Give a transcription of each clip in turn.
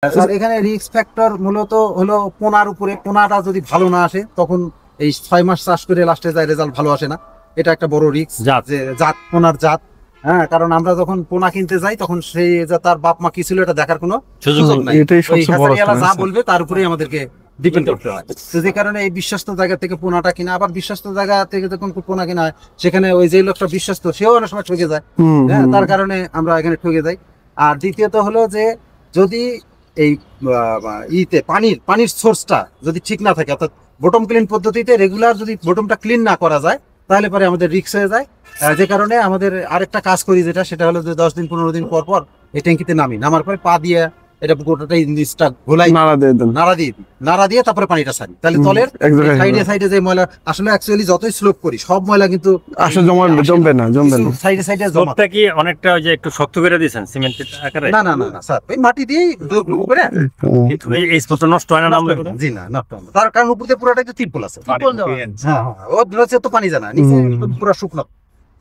Sir এখানে risk factor মূলত হলো পোনার উপরে। পোনাটা যদি ভালো না আসে তখন এই 6 মাস চাষ করে লাস্টে যায় রেজাল্ট ভালো আসে না, এটা একটা বড় রিস্ক। যে জাত, পোনার জাত। হ্যাঁ, কারণ আমরা যখন পোনা কিনতে যাই তখন সেই তার বাপ মা কি ছিল এটা দেখার কোনো সুযোগ নাই। যা বলবে তার উপরেই আমাদেরকে ডিপেন্ড করতে হয়। তো যে কারণে এই বিশ্বস্ত জায়গা থেকে পোনাটা কিনা, আবার বিশ্বস্ত জায়গা থেকে যখন পোনা কিনা হয় সেখানে ওই যে লোকটা বিশ্বস্ত সেও অনেক সময় ঠকে যায়। হ্যাঁ, তার কারণে আমরা এখানে ঠকে যাই। আর দ্বিতীয়ত হলো যে যদি এই পানির সোর্সটা যদি ঠিক না থাকে, অর্থাৎ বটম ক্লিন পদ্ধতিতে রেগুলার যদি বটমটা ক্লিন না করা যায় তাহলে পরে আমাদের রিস্ক হয়ে যায়। যে কারণে আমাদের আরেকটা কাজ করি সেটা হলো যে 10 দিন 15 দিন পর পর এই ট্যাঙ্কিতে নামার পরে পা দিয়ে এটা গোটাটাই নিচটা ঘোলাই নাড়া দিয়ে তারপরে পানিটা ছাড়ি। তাহলে তলের সাইডে যে ময়লা, আসলে অ্যাকচুয়ালি যতই স্লোপ করি সব ময়লা কিন্তু আসলে জমবে না। সাইডে জমা কি অনেকটা ওই যে একটু শক্ত করে দিয়েছেন সিমেন্টের আকারে? না স্যার, ওই মাটি দিয়ে করে এই স্পট নষ্ট হয় না নামলে? জি না, নষ্ট হয় না। তার কারণ উপরে পুরোটা একটু ত্রিপল আছে। হ্যাঁ, ও ধরেছে তো পানি জানা, নিচে পুরো শুকনো,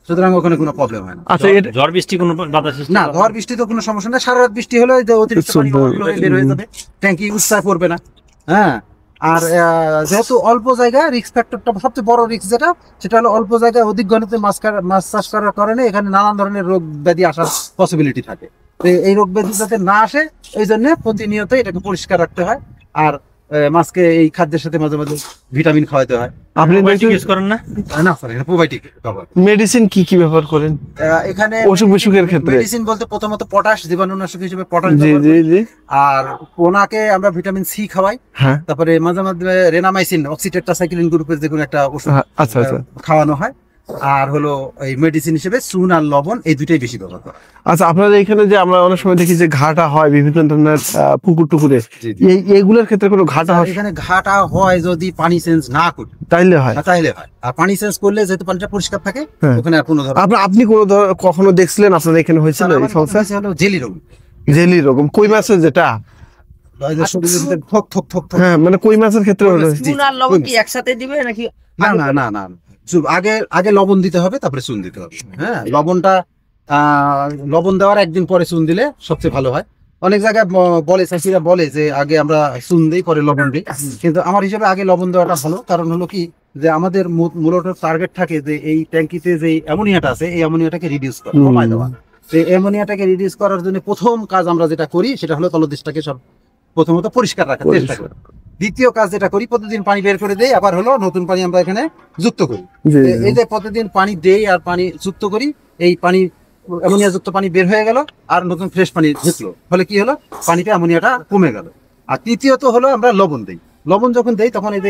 সুতরাং ওখানে কোনো প্রবলেম হয় না। আচ্ছা, ঝড় বৃষ্টি কোনো বাধা সৃষ্টি না? ঝড় বৃষ্টি তো কোনো সমস্যা নেই। সারা রাত বৃষ্টি হলে অতিরিক্ত পানি বের হয়ে যাবে, ট্যাঙ্কি উৎসাহ করবে না। হ্যাঁ, আর যেহেতু অল্প জায়গা, রিস্ক ফ্যাক্টরটা সবচেয়ে বড় রিস্ক সেটা হলো অল্প জায়গায় অধিক ঘনত্বে মাছ চাষ করার কারণে এখানে নানান ধরনের রোগ ব্যাধি আসার পসিবিলিটি থাকে। তো এই রোগ ব্যাধি যাতে না আসে এই জন্য প্রতিনিয়ত এটাকে পরিষ্কার রাখতে হয়। আর মাছকে এই খাদ্যের সাথে মাঝে মাঝে ভিটামিন খাওয়াতে হয়। আপনি ইউজ করেন না? না স্যার, এটা প্রোবায়োটিক কভার। মেডিসিন কি ব্যবহার করেন এখানে? অসুখ-বিসুখের ক্ষেত্রে মেডিসিন বলতে প্রথমত পটাশ, জীবাণুনাশক হিসেবে পটাশ। জি। আর পোনাকে আমরা ভিটামিন সি খাওয়াই। তারপরে মাঝে মাঝে রেনামাইসিন, অক্সিটেট্রাসাইক্লিন গ্রুপের যে কোনো একটা ওষুধ খাওয়ানো হয়। আর হলো এই মেডিসিন হিসেবে চুন আর লবণ, এই দুটোই বেশি ব্যবহার করা। আচ্ছা, আপনাদের এখানে যে আমরা অনেক সময় দেখি যে ঘাটা হয় বিভিন্ন ধরনের পুকুর টুকুরে, এইগুলোর ক্ষেত্রে কোনো ঘাটা হয়? এখানে ঘাটা হয় যদি পানি চেঞ্জ না করি তাইলে হয়। আর পানি চেঞ্জ করলে যেহেতু পানিটা পরিষ্কার থাকে ওখানে আর কোনো ধরনের। আপনি কখনো দেখছিলেন আপনাদের এখানে হয়েছিল এই সমস্যা? হলো জেলি রোগ, কই মাছের যেটা হ্যাঁ, মানে কই মাছের ক্ষেত্রে হলো। চুন আর লবণ কি একসাথে দিবে নাকি? না, আগে লবণ দিতে হবে, তারপরে চুন দিতে হবে। হ্যাঁ, লবণ দেওয়ার একদিন পরে চুন দিলে সবচেয়ে ভালো হয়। অনেক জায়গায় চাষিরা বলে যে আগে আমরা চুন দিই পরে লবণ দিই, কিন্তু আমার হিসাবে আগে লবণ দেওয়াটা ভালো। কারণ হলো কি, যে আমাদের মূলত টার্গেট থাকে যে এই ট্যাঙ্কিতে যে অ্যামোনিয়াটা আছে এই অ্যামোনিয়াটাকে রিডিউস করা, কমায় দেওয়া। এই অ্যামোনিয়াটাকে রিডিউস করার জন্য প্রথম কাজ আমরা যেটা করি সেটা হলো তলদেশটাকে প্রথমত পরিষ্কার রাখার চেষ্টা করি। দ্বিতীয় কাজ যেটা করি, প্রতিদিন পানি বের করে দেই, আবার হলো নতুন পানি আমরা এখানে যুক্ত করি। এই যে প্রতিদিন পানি দেই আর পানি যুক্ত করি, এই পানি অ্যামোনিয়া যুক্ত পানি বের হয়ে গেল আর নতুন ফ্রেশ পানি ঢুকলো, ফলে কি হলো, পানিতে অ্যামোনিয়াটা কমে গেল। আর তৃতীয়ত হলো আমরা লবণ দেই। লবণ যখন দেই তখন এই যে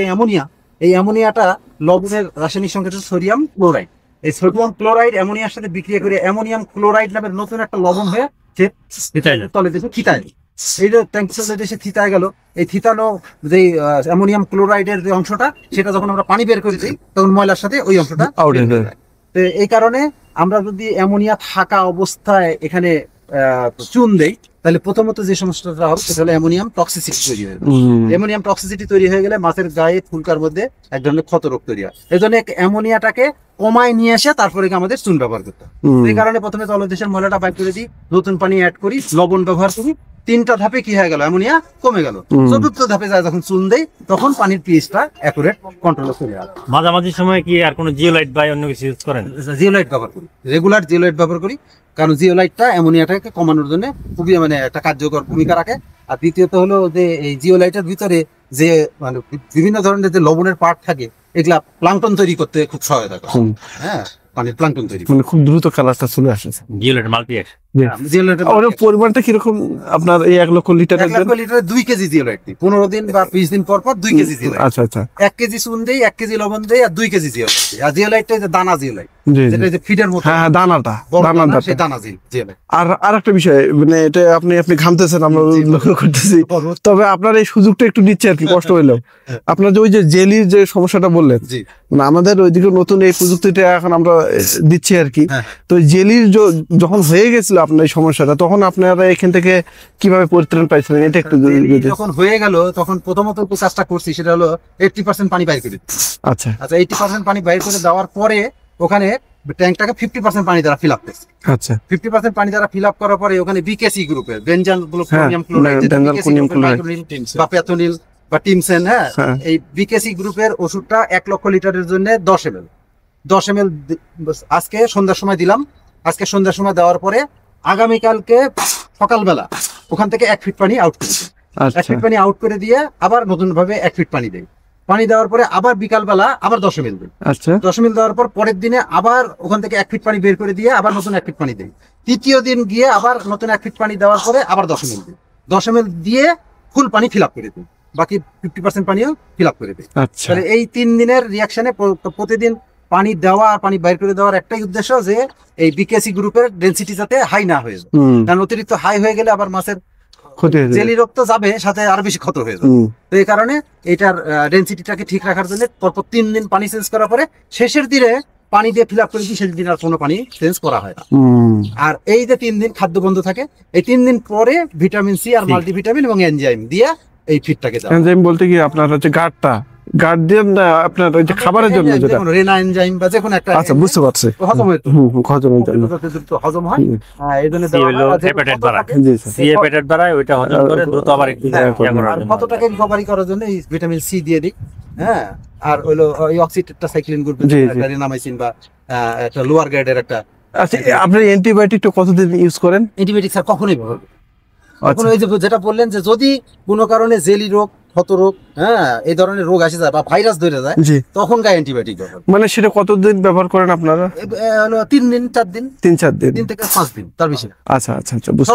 এই অ্যামোনিয়াটা লবণের রাসায়নিক সংকেত সোডিয়াম ক্লোরাইড। এই সোডিয়াম ক্লোরাইড অ্যামোনিয়ার সাথে বিক্রিয়া করে অ্যামোনিয়াম ক্লোরাইড নামের নতুন একটা লবণ হয়ে তলে দেশে থিতায়। এই যে ট্যাঙ্কি দেশে থিতায় গেল, এই থিতানো যে অ্যামোনিয়াম ক্লোরাইডের যে অংশটা, সেটা যখন আমরা পানি বের করে দিই তখন ময়লার সাথে ওই অংশটা আউট হয়ে যায়। তো এই কারণে আমরা যদি অ্যামোনিয়া থাকা অবস্থায় এখানে চুন দেই তাহলে প্রথমত যে সমস্যাটা হবে সেটা হলো অ্যামোনিয়াম টক্সিসিটি তৈরি হয়ে যাবে। অ্যামোনিয়াম টক্সিসিটি তৈরি হয়ে গেলে মাছের গায়ে ফুলকার মধ্যে এক ধরনের ক্ষত রোগ তৈরি হয়। এই জন্য অ্যামোনিয়াটাকে কমায় নিয়ে এসে তারপরে আমাদের চুন ব্যবহার করতে হয়। এই কারণে প্রথমে তলদেশের ময়লাটা বাইর করে দিই, নতুন পানি অ্যাড করি, লবণ ব্যবহার করি। 3টা ধাপে কি হয়ে গেল, অ্যামোনিয়া কমে গেল। 4র্থ ধাপে যায় যখন চুন দেই তখন পানির পিএইচটা অ্যাকুরেট কন্ট্রোলে চলে আসে। মাঝামাঝি সময় কি আর কোনো জিওলাইট বা অন্য কিছু ইউজ করেন? জিওলাইট ব্যবহার করি, রেগুলার জিওলাইট ব্যবহার করি, কারণ জিওলাইটটা অ্যামোনিয়াটাকে কমানোর জন্য খুবই একটা কার্যকর ভূমিকা রাখে। আর দ্বিতীয়ত হলো যে এই জিওলাইটের ভিতরে যে বিভিন্ন ধরনের যে লবণের পার্ট থাকে এগুলা প্লাঙ্কটন তৈরি করতে খুব সহায়তা করে। হ্যাঁ, মানে প্লাঙ্কটন তৈরি খুব দ্রুত কালারটা চলে আসে। জিওলাইট মাল্টিএক্স পরিমাণটা কিরকম আপনার? এই 1 লক্ষ লিটার 2 কেজি জিওলাইট দিই 15 দিন বা 20 দিন পর 2 কেজি জিওলাইট। আচ্ছা, 1 কেজি চুন দেই, 1 কেজি লবণ দেই আর 2 কেজি জিওলাইট। আর জিওলাইটটা যে দানা জিওলাইট, যেটা যে ফিডের মতো, হ্যাঁ দানাটা সেই দানা জিওলাইট। আর আরেকটা বিষয়, মানে এটা আপনি ঘামতেছেন, আমরা লক্ষ্য করতেছি, তবে আপনার এই সুযোগটা একটু নিচ্ছে আর কি, কষ্ট হইলেও। আপনার যে ওই যে জেলির যে সমস্যাটা বললেন, মানে আমাদের ওইদিকে নতুন এই প্রযুক্তিটা এখন আমরা দিচ্ছি আর কি। তো জেলির যখন হয়ে গেছিল আপনার এই সমস্যাটা, তখন আপনারা এখান থেকে কিভাবে পরিত্রাণ পাইছিলেন এটা একটু? যখন হয়ে গেল তখন প্রথমত কাজটা করছি সেটা হলো 80% পানি বাইর করে। আচ্ছা, 80% পানি বাইর করে দেওয়ার পরে ওখানে ট্যাঙ্কটাকে 50% পানি দ্বারা ফিল আপ করছি। আচ্ছা 50% পানি দ্বারা ফিল আপ করার পরে ওখানে বিকেসি গ্রুপের বেনজাল ক্লোরিয়াম ক্লোরাইড বা প্যাথোনিল বা টিমসেন, হ্যাঁ এই বিকেসি গ্রুপের ওষুধটা 1 লক্ষ লিটারের জন্য 10 ml আজকে সন্ধ্যার সময় দিলাম। আজকে সন্ধ্যার সময় দেওয়ার পরে আগামীকালকে সকালবেলা ওখান থেকে 1 ফিট পানি আউট করে দিই। 1 ফিট পানি আউট করে দিয়ে আবার নতুন ভাবে 1 ফিট পানি দেই। পানি দেওয়ার পরে আবার বিকালবেলা আবার 10 ml দিই। আচ্ছা 10 ml দেওয়ার পর পরের দিনে আবার ওখান থেকে 1 ফিট পানি বের করে দিয়ে আবার নতুন 1 ফিট পানি দেই। তৃতীয় দিন গিয়ে আবার নতুন 1 ফিট পানি দেওয়ার পরে আবার 10 ml দিই। 10 ml দিয়ে ফুল পানি ফিল আপ করে দিই, বাকি 50% পানিও ফিল আপ করে দিই। আচ্ছা তাহলে এই 3 দিনের রিয়াকশনে প্রতিদিন পানি দেওয়া আর পানি বাইর করে দেওয়ার একটাই উদ্দেশ্য যে এই বিকেসি গ্রুপের ডেনসিটি যাতে হাই না হয়ে যায়, কারণ অতিরিক্ত হাই হয়ে গেলে আবার মাছের জেলি রোগ তো যাবে, সাথে আরো বেশি ক্ষত হয়ে যাবে। তো এই কারণে এটার ডেনসিটিটাকে ঠিক রাখার জন্য পরপর 3 দিন পানি চেঞ্জ করার পরে শেষের দিনে পানি দিয়ে ফিল আপ করে দিই, শেষের দিন আর কোনো পানি চেঞ্জ করা হয় না। আর এই যে 3 দিন খাদ্য বন্ধ থাকে, এই 3 দিন পরে ভিটামিন সি আর মাল্টিভিটামিন এবং এনজাইম দিয়ে এই ফিডটাকে দাও। এনজাইম বলতে কি আপনার হচ্ছে গার্ড দিয়ে আপনার ওই যে খাবারের জন্য যেটা রেনা এনজাইম বা যে কোনো একটা। আচ্ছা বুঝতে পারছি, হজম হয় তো, হজমের জন্য হজম হয়। এই জন্য দেওয়া হয় হেপাটাইট বাড়ায়, জি স্যার সি হেপাটাইট বাড়ায়, ওইটা হজম করে দ্রুত আবার একটু আর কতটাকে রিকভারি করার জন্য এই ভিটামিন সি দিয়ে দিই। হ্যাঁ আর হলো এই অক্সিটেট্টা সাইক্লিন গ্রুপের একটা রেনামাইসিন বা একটা লোয়ার গ্রেডের একটা। আচ্ছা আপনি অ্যান্টিবায়োটিকটা কতদিন ইউজ করেন? অ্যান্টিবায়োটিক স্যার কখনোই ব্যবহার করি। কখনো ওই যে যেটা বললেন যে যদি কোনো কারণে জেলি রোগ, ক্ষত রোগ, হ্যাঁ এই ধরনের রোগ আসে যায় বা ভাইরাস ধরে যায়, তখন গায়ে অ্যান্টিবায়োটিক ব্যবহার। মানে সেটা কতদিন ব্যবহার করেন আপনারা? হলো 3 দিন 4 দিন, 3-4 দিন, 3 থেকে 5 দিন, তার বেশি। আচ্ছা আচ্ছা আচ্ছা বুঝতে